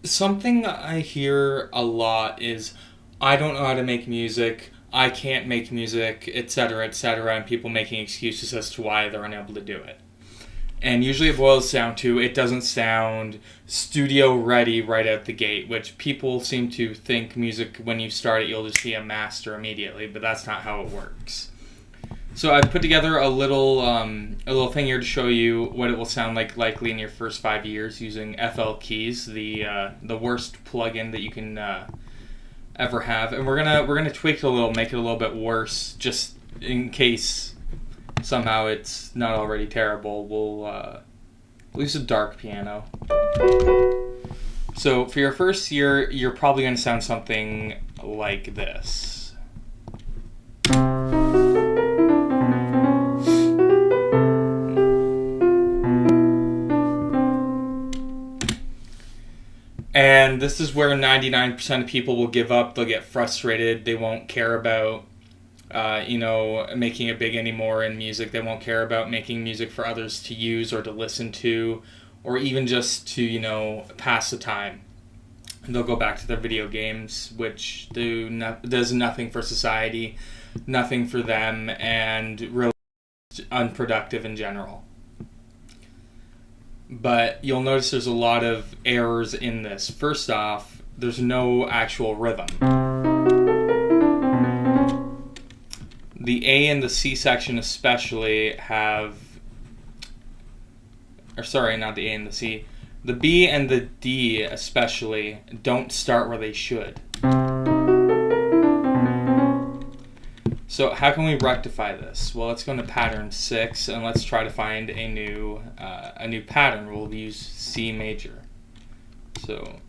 Something I hear a lot is, I don't know how to make music, I can't make music, etc., and people making excuses as to why they're unable to do it. And usually it boils down to it doesn't sound studio ready right out the gate, which people seem to think music, when you start it, you'll just be a master immediately, but that's not how it works. So I've put together a little thing here to show you what it will sound like likely in your first 5 years using FL Keys, the worst plugin that you can ever have, and we're gonna tweak it a little, make it a little bit worse, just in case somehow it's not already terrible. We'll use a dark piano. So for your first year, you're probably gonna sound something like this. And this is where 99% of people will give up. They'll get frustrated. They won't care about, making it big anymore in music. They won't care about making music for others to use or to listen to, or even just to, pass the time. And they'll go back to their video games, which does nothing for society, nothing for them, and really unproductive in general. But you'll notice there's a lot of errors in this. First off, there's no actual rhythm. The A and the C section especially have... Or sorry, not the A and the C. The B and the D especially don't start where they should. So how can we rectify this? Well, let's go into pattern 6 and let's try to find a new pattern. We'll use C major. So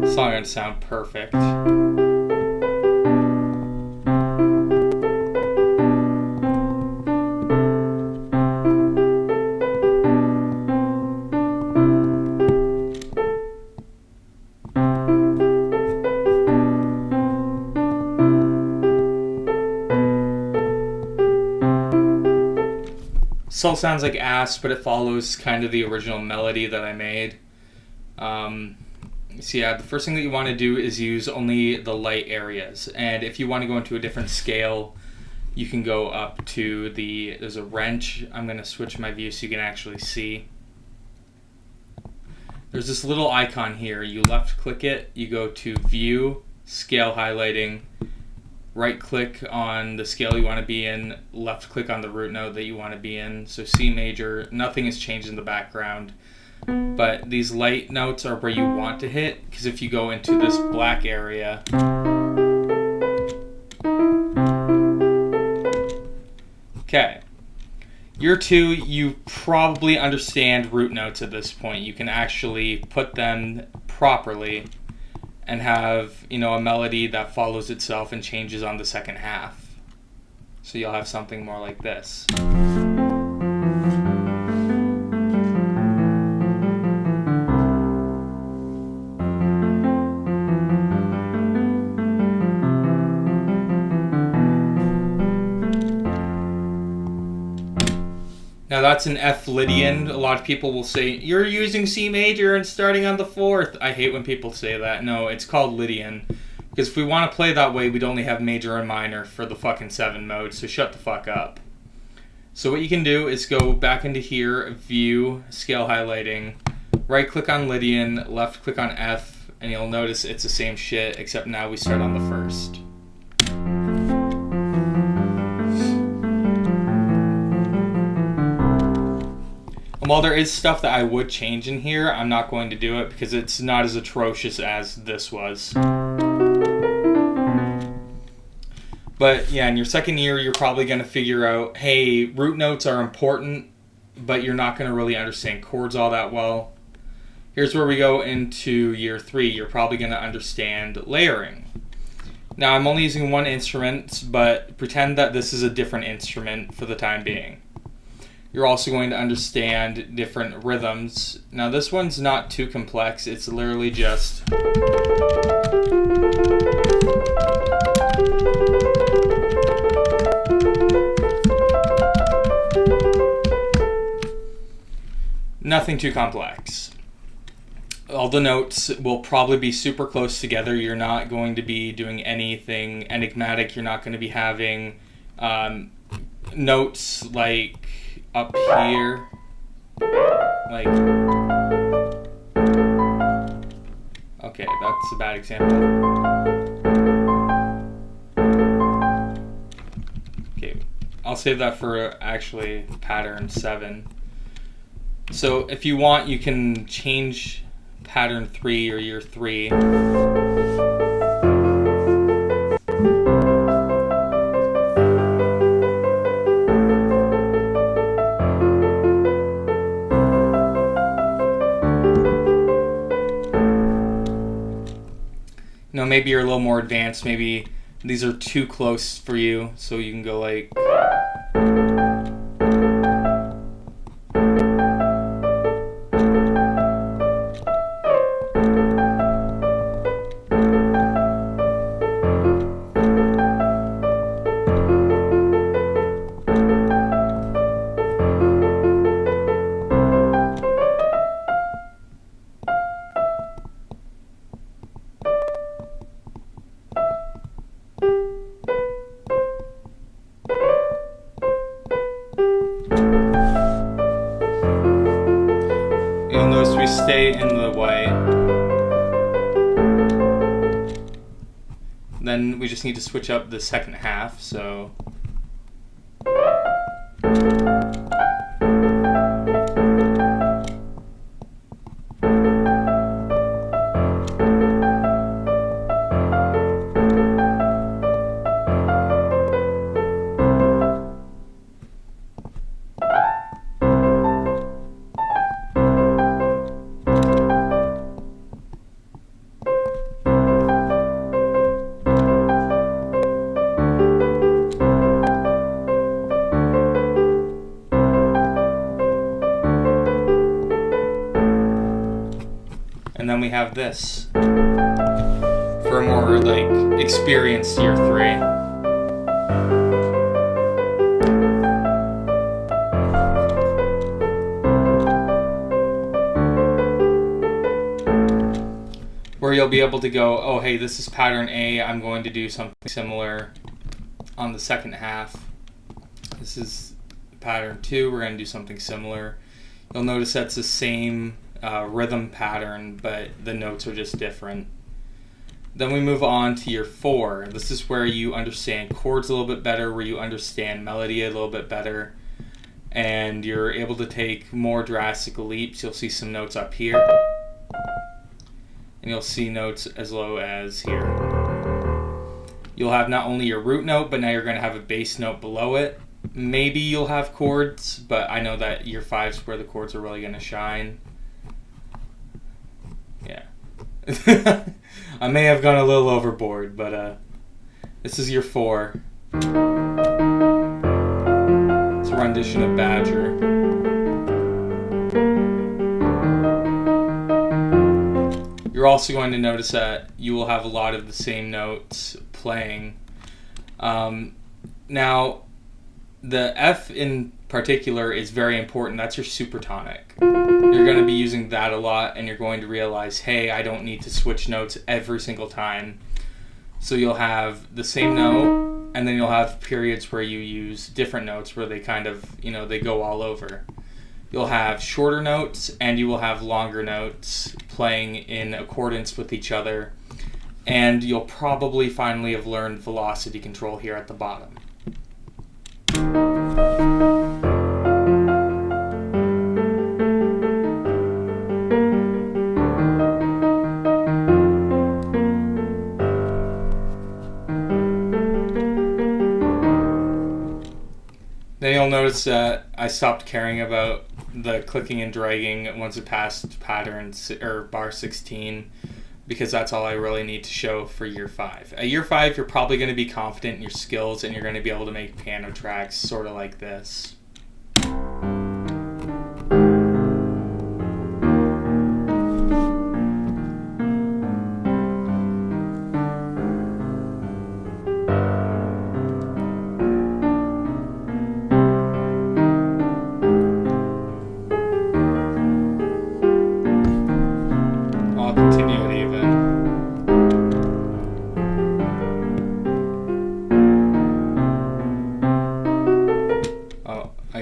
it's not going to sound perfect. Still sounds like ass, but it follows kind of the original melody that I made. So yeah, the first thing that you want to do is use only the light areas. And if you want to go into a different scale, you can go up to there's a wrench. I'm going to switch my view so you can actually see. There's this little icon here. You left click it, you go to view, scale highlighting, right click on the scale you want to be in, left click on the root note that you want to be in. So C major, nothing has changed in the background, but these light notes are where you want to hit, because if you go into this black area, okay, year 2, you probably understand root notes at this point. You can actually put them properly and have, a melody that follows itself and changes on the second half. So you'll have something more like this. Now that's an F Lydian. A lot of people will say, you're using C major and starting on the 4th. I hate when people say that. No, it's called Lydian. Because if we want to play that way, we'd only have major and minor for the fucking 7 mode, so shut the fuck up. So what you can do is go back into here, view, scale highlighting, right click on Lydian, left click on F, and you'll notice it's the same shit, except now we start on the 1st. While there is stuff that I would change in here, I'm not going to do it because it's not as atrocious as this was. But yeah, in your second year, you're probably going to figure out, hey, root notes are important, but you're not going to really understand chords all that well. Here's where we go into year 3. You're probably going to understand layering. Now, I'm only using one instrument, but pretend that this is a different instrument for the time being. You're also going to understand different rhythms. Now this one's not too complex. It's literally just nothing too complex. All the notes will probably be super close together. You're not going to be doing anything enigmatic. You're not going to be having notes like up here. Like, okay, that's a bad example. Okay, I'll save that for actually pattern 7. So if you want, you can change pattern 3 or year 3. You know, maybe you're a little more advanced. Maybe these are too close for you, so you can go like. You'll notice we stay in the white. Then we just need to switch up the second half, so. And then we have this for a more like experienced year 3. Where you'll be able to go, oh hey, this is pattern A, I'm going to do something similar on the second half. This is pattern 2, we're going to do something similar. You'll notice that's the same rhythm pattern, but the notes are just different. Then we move on to year 4. This is where you understand chords a little bit better, where you understand melody a little bit better, and you're able to take more drastic leaps. You'll see some notes up here, and you'll see notes as low as here. You'll have not only your root note, but now you're going to have a bass note below it. Maybe you'll have chords, but I know that year 5 is where the chords are really going to shine. Yeah. I may have gone a little overboard, but this is year 4. It's a rendition of Badger. You're also going to notice that you will have a lot of the same notes playing. Now, the F in particular is very important. That's your supertonic. You're going to be using that a lot, and you're going to realize, hey, I don't need to switch notes every single time. So you'll have the same note, and then you'll have periods where you use different notes where they kind of, you know, they go all over. You'll have shorter notes, and you will have longer notes playing in accordance with each other. And you'll probably finally have learned velocity control here at the bottom. Then you'll notice that I stopped caring about the clicking and dragging once it passed patterns or bar 16, because that's all I really need to show for year 5. At year 5, you're probably going to be confident in your skills, and you're going to be able to make piano tracks sort of like this.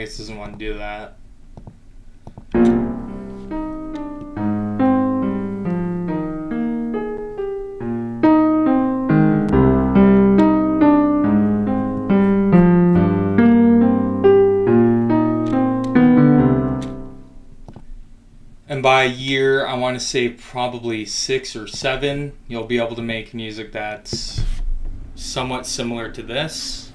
bass doesn't want to do that. And by a year, I want to say probably 6 or 7, you'll be able to make music that's somewhat similar to this.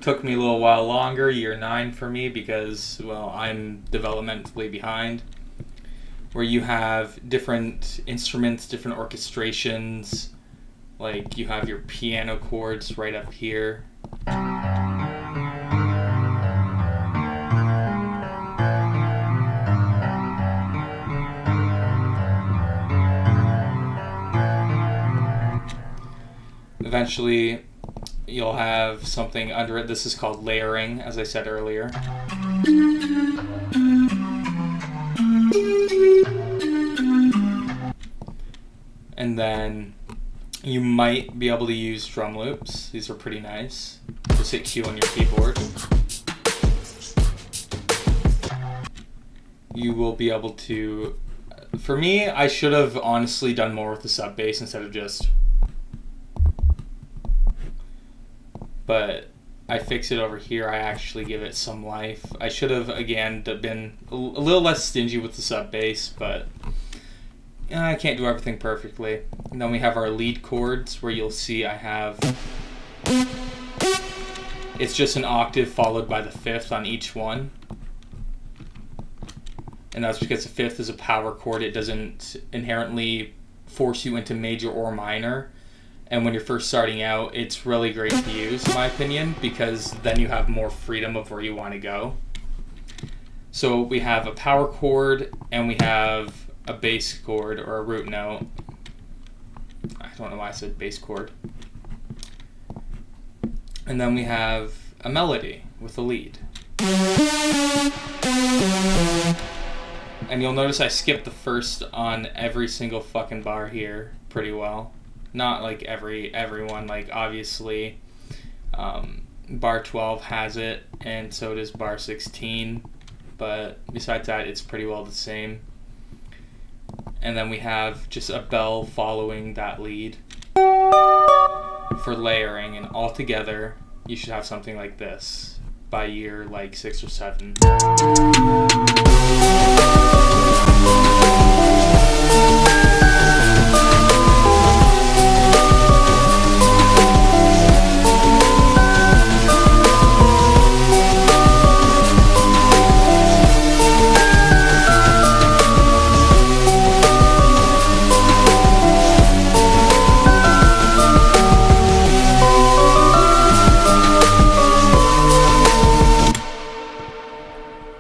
Took me a little while longer, year 9 for me, because, well, I'm developmentally behind. Where you have different instruments, different orchestrations, like you have your piano chords right up here. Eventually, you'll have something under it. This is called layering, as I said earlier. And then you might be able to use drum loops. These are pretty nice. Just hit Q on your keyboard. You will be able to... For me, I should have honestly done more with the sub bass instead of just... But I fix it over here. I actually give it some life. I should have, again, been a little less stingy with the sub bass, but I can't do everything perfectly. And then we have our lead chords, where you'll see I have... It's just an octave followed by the 5th on each one. And that's because the 5th is a power chord. It doesn't inherently force you into major or minor. And when you're first starting out, it's really great to use, in my opinion, because then you have more freedom of where you want to go. So we have a power chord, and we have a bass chord, or a root note. I don't know why I said bass chord. And then we have a melody with a lead. And you'll notice I skipped the first on every single fucking bar here pretty well. Not like everyone, like obviously bar 12 has it, and so does bar 16, but besides that, it's pretty well the same. And then we have just a bell following that lead for layering, and altogether you should have something like this by year like 6 or 7.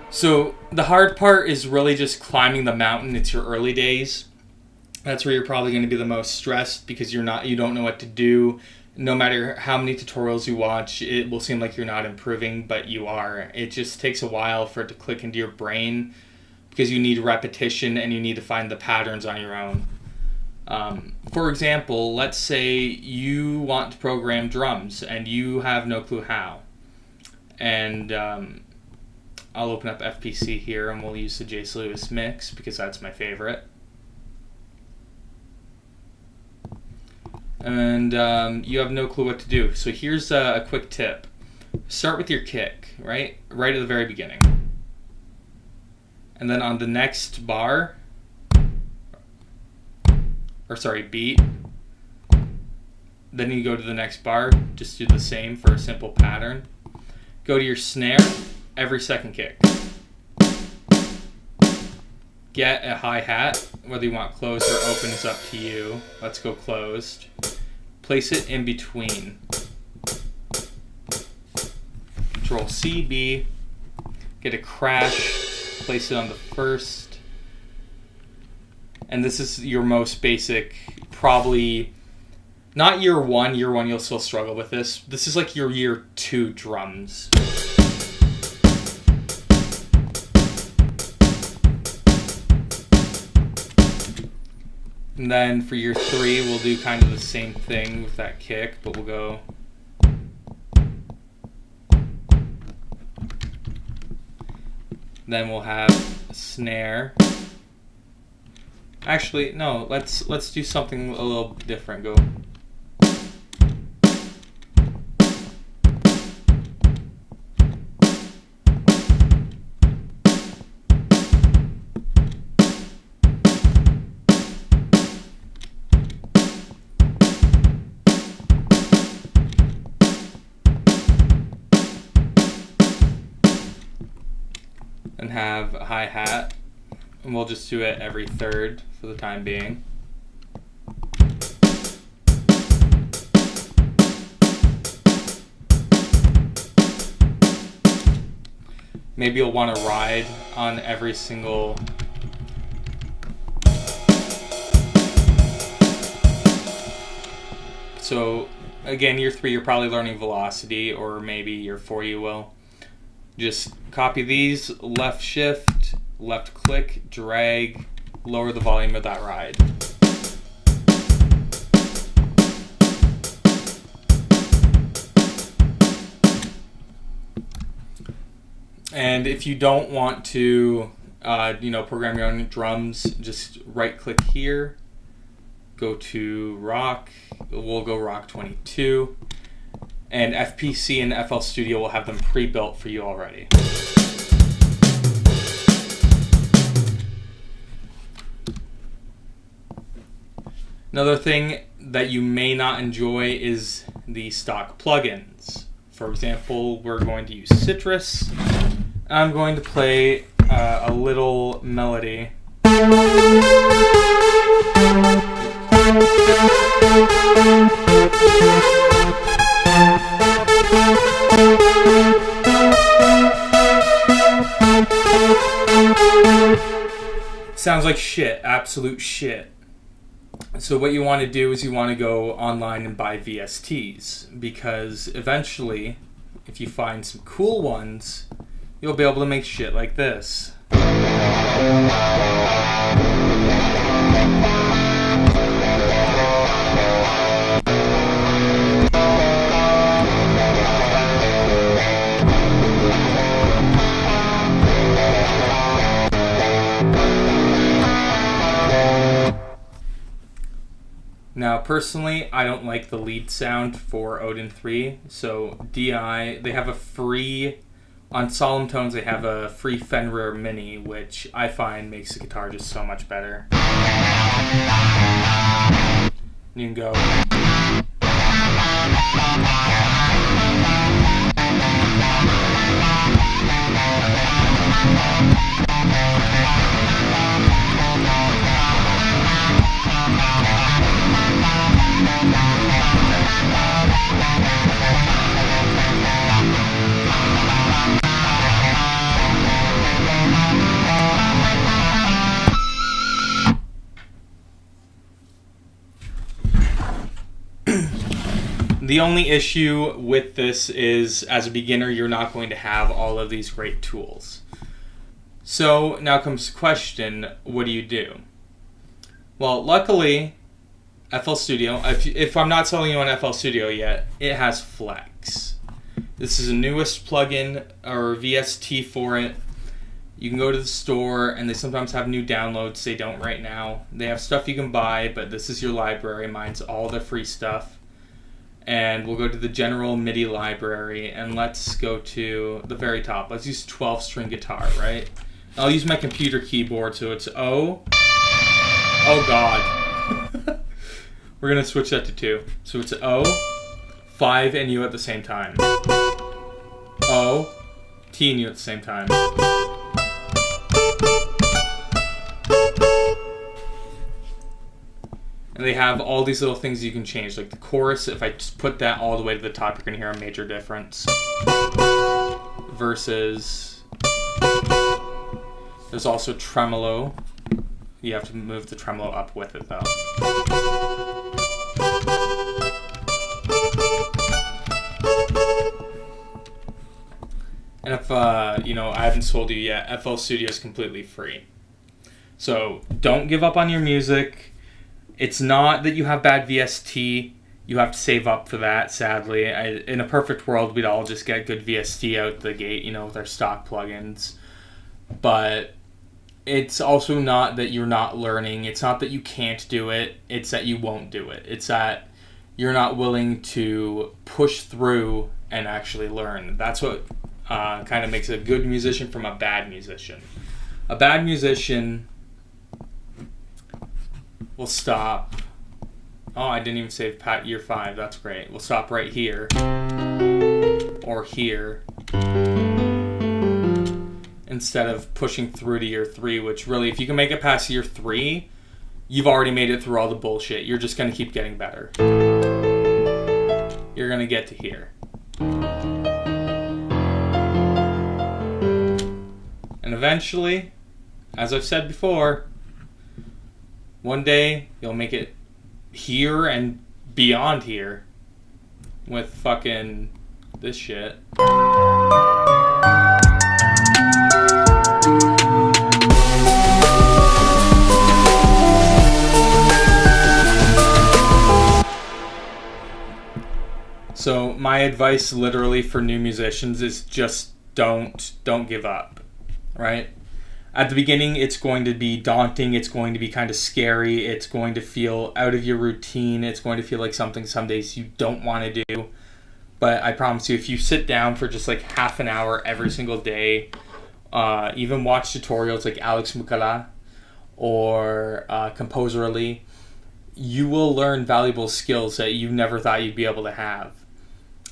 So the hard part is really just climbing the mountain. It's your early days. That's where you're probably going to be the most stressed, because you don't know what to do. No matter how many tutorials you watch, it will seem like you're not improving, but you are. It just takes a while for it to click into your brain, because you need repetition and you need to find the patterns on your own. For example, let's say you want to program drums and you have no clue how. And I'll open up FPC here, and we'll use the Jace Lewis mix because that's my favorite. And you have no clue what to do. So here's a quick tip. Start with your kick, right at the very beginning. And then on the next bar, beat, then you go to the next bar, just do the same for a simple pattern. Go to your snare, every second kick. Get a hi-hat, whether you want closed or open is up to you. Let's go closed. Place it in between. Control C, B, get a crash, place it on the first. And this is your most basic, probably, not year one you'll still struggle with this. This is like your year 2 drums. And then for year 3, we'll do kind of the same thing with that kick, but we'll go. Then we'll have a snare. Actually, no, let's do something a little different. Go. And have a hi-hat, and we'll just do it every third for the time being. Maybe you'll want to ride on every single so again, year 3 you're probably learning velocity, or maybe year 4 you will. Just copy these, left shift, left click, drag, lower the volume of that ride. And if you don't want to, program your own drums, just right click here, go to rock, we'll go rock 22. And FPC and FL Studio will have them pre-built for you already. Another thing that you may not enjoy is the stock plugins. For example, we're going to use Citrus. I'm going to play a little melody. Sounds like shit, absolute shit. So what you want to do is you want to go online and buy VSTs, because eventually, if you find some cool ones, you'll be able to make shit like this. Now, personally, I don't like the lead sound for Odin 3, so DI, they have a free, on Solemn Tones, they have a free Fenrir Mini, which I find makes the guitar just so much better. You can go. The only issue with this is, as a beginner, you're not going to have all of these great tools. So now comes the question, what do you do? Well, luckily, FL Studio, if I'm not selling you on FL Studio yet, it has Flex. This is the newest plugin or VST for it. You can go to the store, and they sometimes have new downloads. They don't right now. They have stuff you can buy, but this is your library. Mine's all the free stuff. And we'll go to the general MIDI library, and let's go to the very top. Let's use 12-string guitar, right? I'll use my computer keyboard, so it's O. Oh, God. We're going to switch that to 2. So it's O, 5, and U at the same time. O, T, and U at the same time. And they have all these little things you can change. Like the chorus, if I just put that all the way to the top, you're going to hear a major difference. Versus, there's also tremolo. You have to move the tremolo up with it, though. And if, I haven't sold you yet, FL Studio is completely free. So don't give up on your music. It's not that you have bad VST. You have to save up for that, sadly. In a perfect world, we'd all just get good VST out the gate, with our stock plugins. but it's also not that you're not learning. It's not that you can't do it. It's that you won't do it. It's that you're not willing to push through and actually learn. That's what kind of makes a good musician from a bad musician. A bad musician will stop. Oh, I didn't even save year 5. That's great. We'll stop right here or here instead of pushing through to year 3, which really, if you can make it past year 3, you've already made it through all the bullshit. You're just going to keep getting better. You're going to get to here. And eventually, as I've said before, one day you'll make it here and beyond here with fucking this shit. So my advice literally for new musicians is just don't give up, right? At the beginning, it's going to be daunting. It's going to be kind of scary. It's going to feel out of your routine. It's going to feel like something some days you don't want to do. But I promise you, if you sit down for just like half an hour every single day, even watch tutorials like Alex Mukala or Composerly, you will learn valuable skills that you never thought you'd be able to have.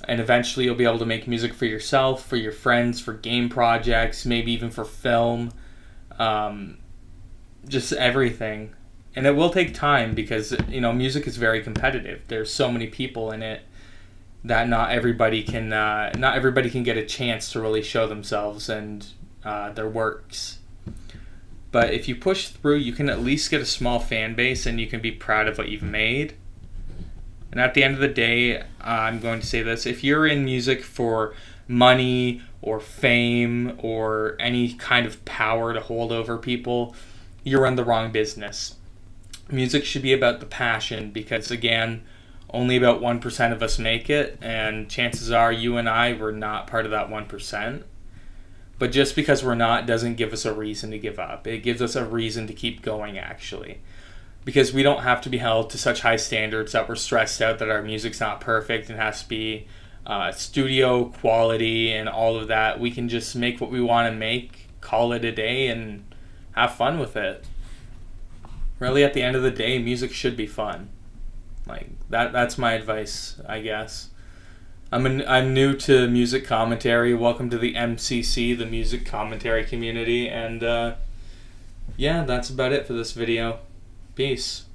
And eventually you'll be able to make music for yourself, for your friends, for game projects, maybe even for film. Just everything. And it will take time because, you know, music is very competitive. There's so many people in it that not everybody can get a chance to really show themselves and their works. But if you push through, you can at least get a small fan base and you can be proud of what you've made. And at the end of the day, I'm going to say this: if you're in music for money or fame or any kind of power to hold over people, you're in the wrong business. Music should be about the passion because, again, only about 1% of us make it, and chances are you and I were not part of that 1%. But just because we're not doesn't give us a reason to give up. It gives us a reason to keep going, actually. Because we don't have to be held to such high standards that we're stressed out that our music's not perfect and has to be studio quality and all of that. We can just make what we want to make, call it a day, and have fun with it. Really, at the end of the day, music should be fun. Like that's my advice, I guess. I'm new to music commentary. Welcome to the MCC, the music commentary community, and yeah, that's about it for this video. Peace.